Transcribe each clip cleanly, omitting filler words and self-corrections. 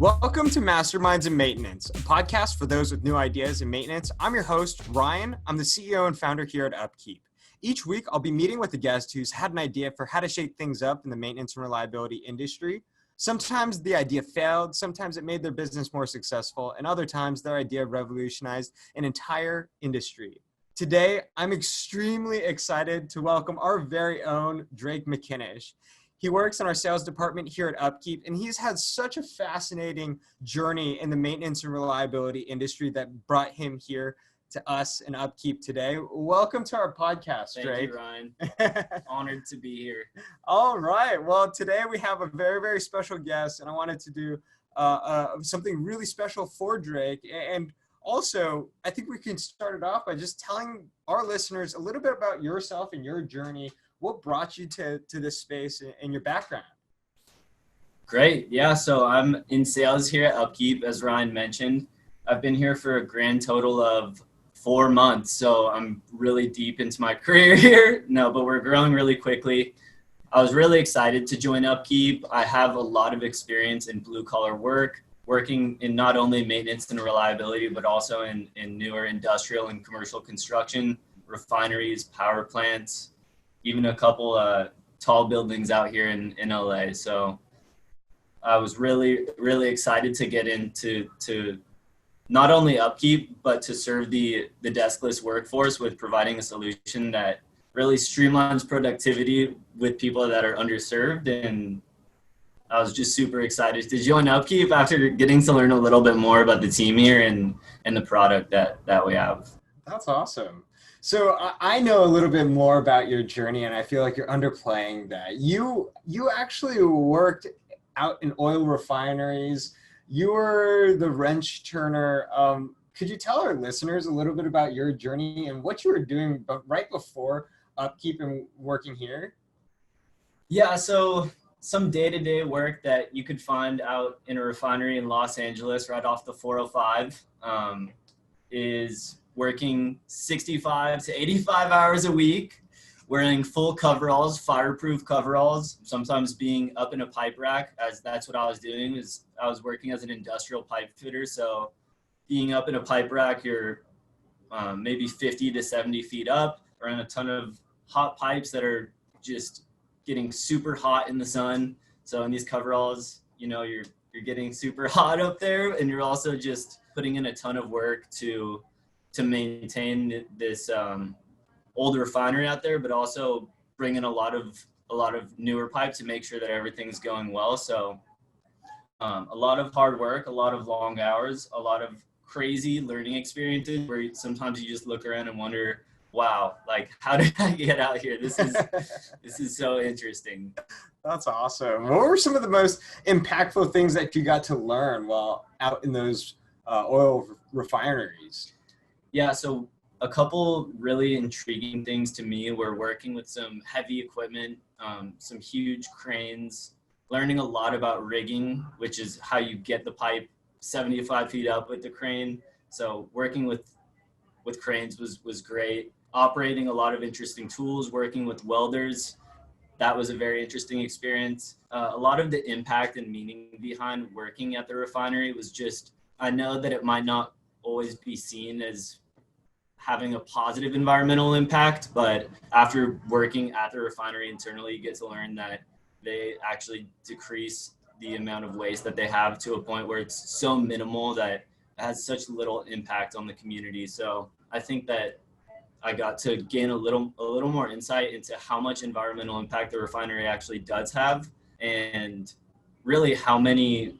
Welcome to Masterminds in Maintenance, a podcast for those with new ideas in maintenance. I'm your host, Ryan. I'm the CEO and founder here at Upkeep. Each week, I'll be meeting with a guest who's had an idea for how to shake things up in the maintenance and reliability industry. Sometimes the idea failed, sometimes it made their business more successful, and other times their idea revolutionized an entire industry. Today, I'm extremely excited to welcome our very own Drake Mckinish. He works in our sales department here at Upkeep, and he's had such a fascinating journey in the maintenance and reliability industry that brought him here to us in Upkeep today. Welcome to our podcast, Drake. Thank you, Ryan. Honored to be here. All right. Well, today we have a very, very special guest, and I wanted to do something really special for Drake. And also, I think we can start it off by just telling our listeners a little bit about yourself and your journey. What brought you to this space and your background? Great. Yeah, so I'm in sales here at Upkeep, as Ryan mentioned. I've been here for a grand total of 4 months, so I'm really deep into my career here. No, but we're growing really quickly. I was really excited to join Upkeep. I have a lot of experience in blue-collar work, working in not only maintenance and reliability, but also in newer industrial and commercial construction, refineries, power plants, even a couple tall buildings out here in LA. So I was really, really excited to get into not only Upkeep, but to serve the deskless workforce with providing a solution that really streamlines productivity with people that are underserved. And I was just super excited to join Upkeep after getting to learn a little bit more about the team here and the product that we have. That's awesome. So I know a little bit more about your journey, and I feel like you're underplaying that. You actually worked out in oil refineries. You were the wrench turner. Could you tell our listeners a little bit about your journey and what you were doing right before Upkeep and working here? Yeah, so some day-to-day work that you could find out in a refinery in Los Angeles right off the 405 is working 65 to 85 hours a week, wearing full coveralls, fireproof coveralls, sometimes being up in a pipe rack, as that's what I was doing. Is I was working as an industrial pipe fitter, so being up in a pipe rack, you're maybe 50 to 70 feet up, around a ton of hot pipes that are just getting super hot in the sun. So in these coveralls, you know, you're getting super hot up there, and you're also just putting in a ton of work to maintain this old refinery out there, but also bring in a lot of newer pipe to make sure that everything's going well. So a lot of hard work, a lot of long hours, a lot of crazy learning experiences where sometimes you just look around and wonder, wow, like, how did I get out here? This is so interesting. That's awesome. What were some of the most impactful things that you got to learn while out in those oil refineries? Yeah, so a couple really intriguing things to me were working with some heavy equipment, some huge cranes, learning a lot about rigging, which is how you get the pipe 75 feet up with the crane. So working with cranes was great. Operating a lot of interesting tools, working with welders, that was a very interesting experience. A lot of the impact and meaning behind working at the refinery was just, I know that it might not always be seen as having a positive environmental impact, but after working at the refinery internally, you get to learn that they actually decrease the amount of waste that they have to a point where it's so minimal that it has such little impact on the community. So I think that I got to gain a little more insight into how much environmental impact the refinery actually does have, and really how many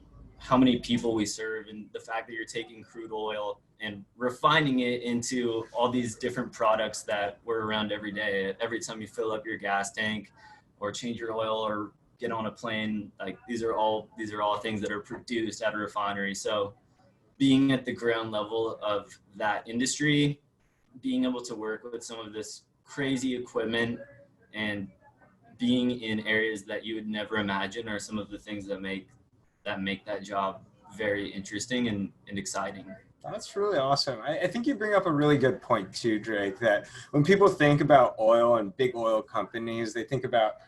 people we serve, and the fact that you're taking crude oil and refining it into all these different products that we're around every day. Every time you fill up your gas tank or change your oil or get on a plane, like these are all things that are produced at a refinery. So being at the ground level of that industry, being able to work with some of this crazy equipment and being in areas that you would never imagine are some of the things that make that job very interesting and exciting. That's really awesome. I think you bring up a really good point too, Drake, that when people think about oil and big oil companies, they think about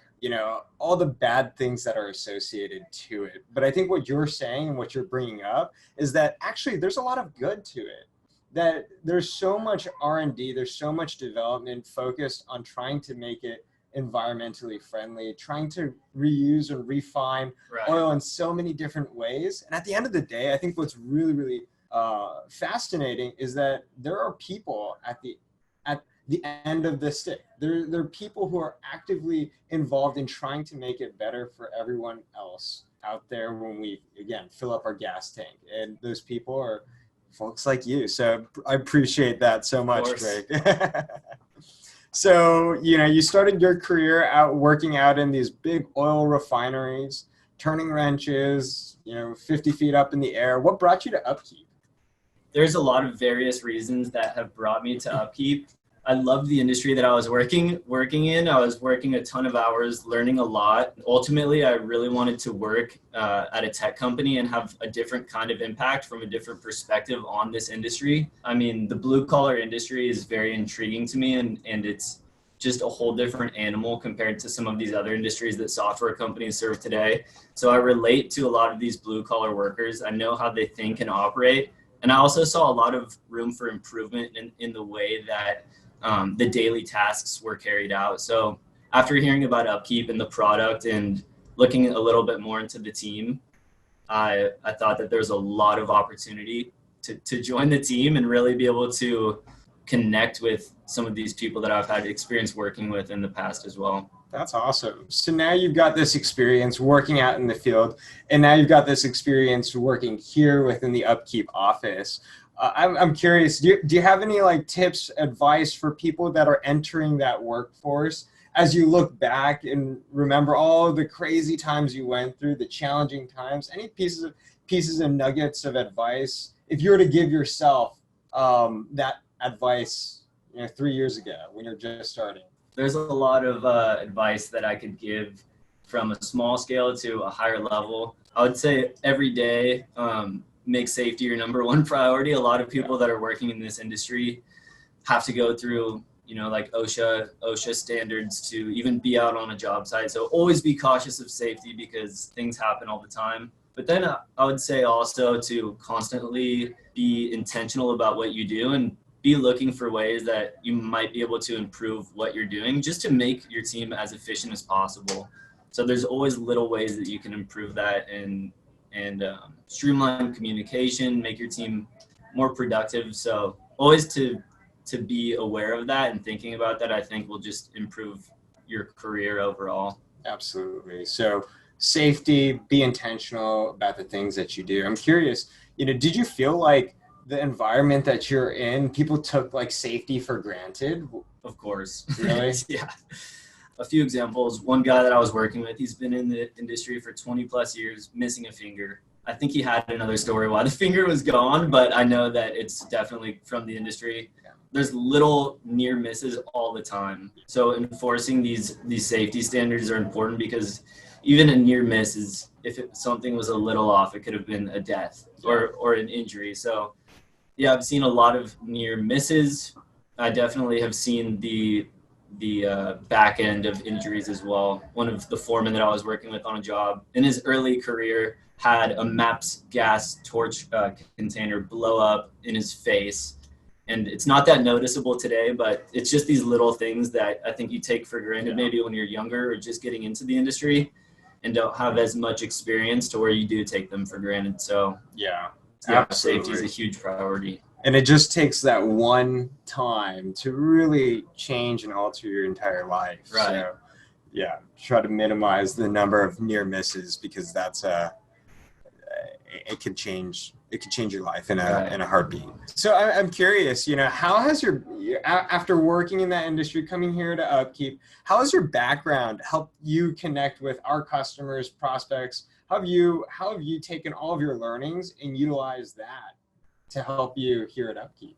all the bad things that are associated to it. But I think what you're saying and what you're bringing up is that actually there's a lot of good to it, that there's so much R&D, there's so much development focused on trying to make it environmentally friendly, trying to reuse and refine oil in so many different ways. And at the end of the day, I think what's really, really fascinating is that there are people at the end of the stick. There are people who are actively involved in trying to make it better for everyone else out there when we, again, fill up our gas tank. And those people are folks like you. So I appreciate that so much, Drake. So, you started your career out working out in these big oil refineries, turning wrenches, 50 feet up in the air. What brought you to Upkeep? There's a lot of various reasons that have brought me to Upkeep. I loved the industry that I was working in. I was working a ton of hours, learning a lot. Ultimately, I really wanted to work at a tech company and have a different kind of impact from a different perspective on this industry. I mean, the blue collar industry is very intriguing to me, and it's just a whole different animal compared to some of these other industries that software companies serve today. So I relate to a lot of these blue collar workers. I know how they think and operate. And I also saw a lot of room for improvement in the way that the daily tasks were carried out. So after hearing about Upkeep and the product and looking a little bit more into the team, I thought that there's a lot of opportunity to join the team and really be able to connect with some of these people that I've had experience working with in the past as well. That's awesome. So now you've got this experience working out in the field, and now you've got this experience working here within the Upkeep office. I'm curious, do you have any tips, advice for people that are entering that workforce as you look back and remember all the crazy times you went through, the challenging times? Any pieces and nuggets of advice if you were to give yourself that advice 3 years ago when you're just starting? There's a lot of advice that I could give from a small scale to a higher level. I would say every day, make safety your number one priority. A lot of people that are working in this industry have to go through, OSHA standards to even be out on a job site. So always be cautious of safety because things happen all the time. But then I would say also to constantly be intentional about what you do and be looking for ways that you might be able to improve what you're doing just to make your team as efficient as possible. So there's always little ways that you can improve that and streamline communication, make your team more productive. So always to be aware of that and thinking about that, I think will just improve your career overall. Absolutely. So safety, be intentional about the things that you do. I'm curious, did you feel like the environment that you're in, people took safety for granted? Of course. Really? Yeah. A few examples. One guy that I was working with, he's been in the industry for 20 plus years, missing a finger. I think he had another story why the finger was gone, but I know that it's definitely from the industry. Yeah. There's little near misses all the time. So enforcing these safety standards are important because even a near miss is, if something was a little off, it could have been a death or an injury. So yeah, I've seen a lot of near misses. I definitely have seen the back end of injuries as well. One of the foremen that I was working with on a job in his early career had a MAPS gas torch container blow up in his face. And it's not that noticeable today, but it's just these little things that I think you take for granted maybe when you're younger or just getting into the industry and don't have as much experience to where you do take them for granted. So yeah, safety is a huge priority. And it just takes that one time to really change and alter your entire life. Right. So, yeah, try to minimize the number of near misses because that's it can change your life in a heartbeat. So I'm curious, how has after working in that industry, coming here to Upkeep, how has your background helped you connect with our customers, prospects? How have you taken all of your learnings and utilized that to help you here at Upkeep?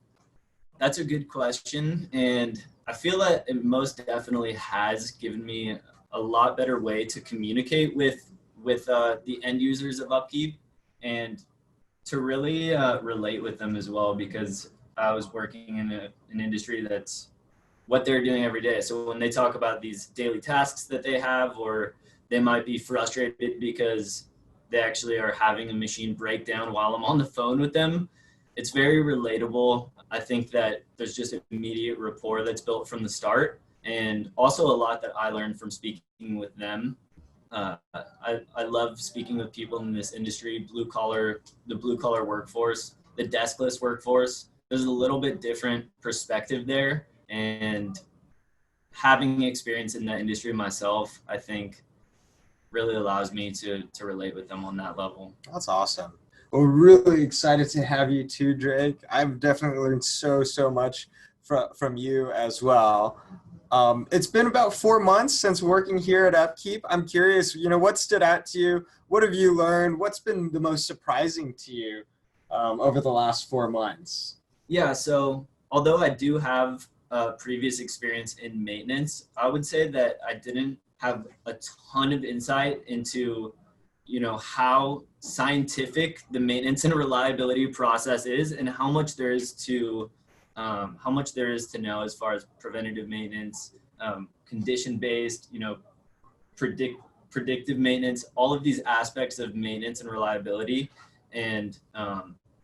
That's a good question. And I feel that it most definitely has given me a lot better way to communicate with the end users of Upkeep and to really relate with them as well, because I was working in an industry that's what they're doing every day. So when they talk about these daily tasks that they have, or they might be frustrated because they actually are having a machine breakdown while I'm on the phone with them, it's very relatable. I think that there's just immediate rapport that's built from the start, and also a lot that I learned from speaking with them. I love speaking with people in this industry, the blue collar workforce, the deskless workforce. There's a little bit different perspective there, and having experience in that industry myself, I think really allows me to relate with them on that level. That's awesome. Well, really excited to have you too, Drake. I've definitely learned so much from you as well. It's been about 4 months since working here at Upkeep. I'm curious, what stood out to you? What have you learned? What's been the most surprising to you over the last 4 months? Yeah, so although I do have previous experience in maintenance, I would say that I didn't have a ton of insight into, how scientific the maintenance and reliability process is, and how much there is to know as far as preventative maintenance, condition-based, predictive maintenance, all of these aspects of maintenance and reliability, and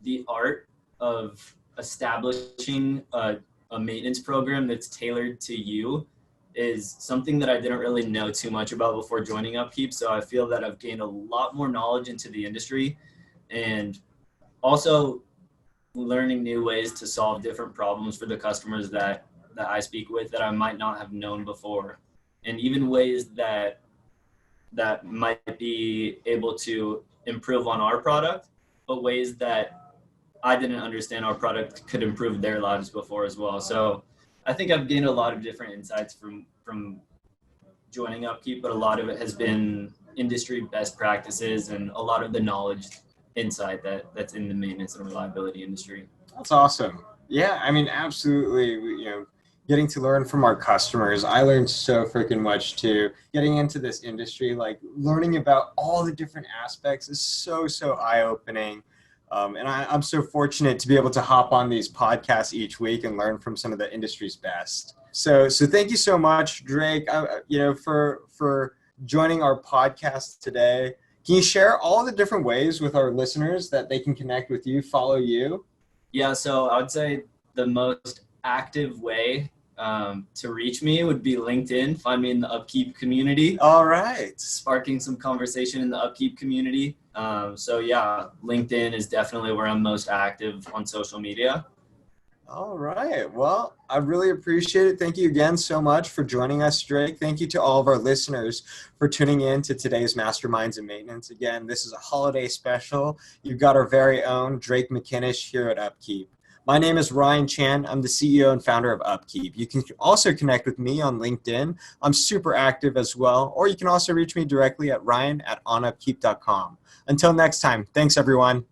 the art of establishing a maintenance program that's tailored to you is something that I didn't really know too much about before joining Upkeep. So I feel that I've gained a lot more knowledge into the industry, and also learning new ways to solve different problems for the customers that I speak with that I might not have known before, and even ways that might be able to improve on our product, but ways that I didn't understand our product could improve their lives before as well. So I think I've gained a lot of different insights from joining Upkeep, but a lot of it has been industry best practices and a lot of the knowledge insight that's in the maintenance and reliability industry. That's awesome. Yeah, I mean, absolutely. Getting to learn from our customers. I learned so freaking much too. Getting into this industry, like learning about all the different aspects is so eye-opening. And I'm so fortunate to be able to hop on these podcasts each week and learn from some of the industry's best. So thank you so much, Drake, for joining our podcast today. Can you share all the different ways with our listeners that they can connect with you, follow you? Yeah, so I would say the most active way to reach me would be LinkedIn. Find me in the Upkeep community. All right. Sparking some conversation in the Upkeep community. So yeah, LinkedIn is definitely where I'm most active on social media. All right. Well, I really appreciate it. Thank you again so much for joining us, Drake. Thank you to all of our listeners for tuning in to today's Masterminds in Maintenance. Again, this is a holiday special. You've got our very own Drake Mckinish here at Upkeep. My name is Ryan Chan. I'm the CEO and founder of Upkeep. You can also connect with me on LinkedIn. I'm super active as well. Or you can also reach me directly at ryan@onupkeep.com. Until next time, thanks everyone.